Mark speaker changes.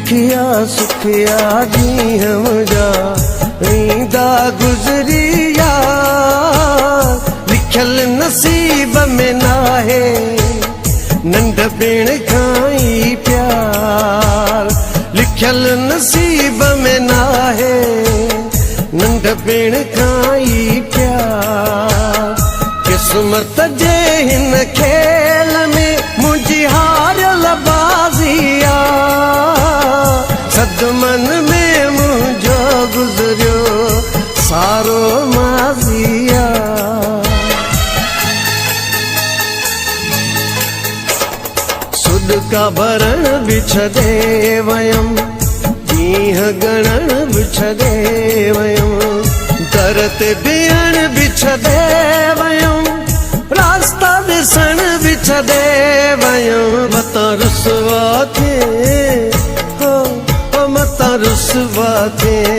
Speaker 1: दुखिया सुखिया ॾींहं मुंहिंजा ईंदा गुज़री यार, लिखियल नसीब में नाहे नंढपिण खां ई प्यार, लिखियल नसीब में नाहे नंढपिण खां ई प्यार। किस्मत जे हिन खेल में मुंहिंजी हारियल बाज़ी आ, सदमन में मुंहिंजो गुज़रियो सारो माज़ी आ। सुॾका भरण बि छॾे वयम, ॾींहं ॻणण बि छॾे वयम, दर ते बीहण बि छॾे वयम, रास्ता ॾिसण बि छॾे वयम। मतां रुसवा थिए, मतां रुसवा थिए।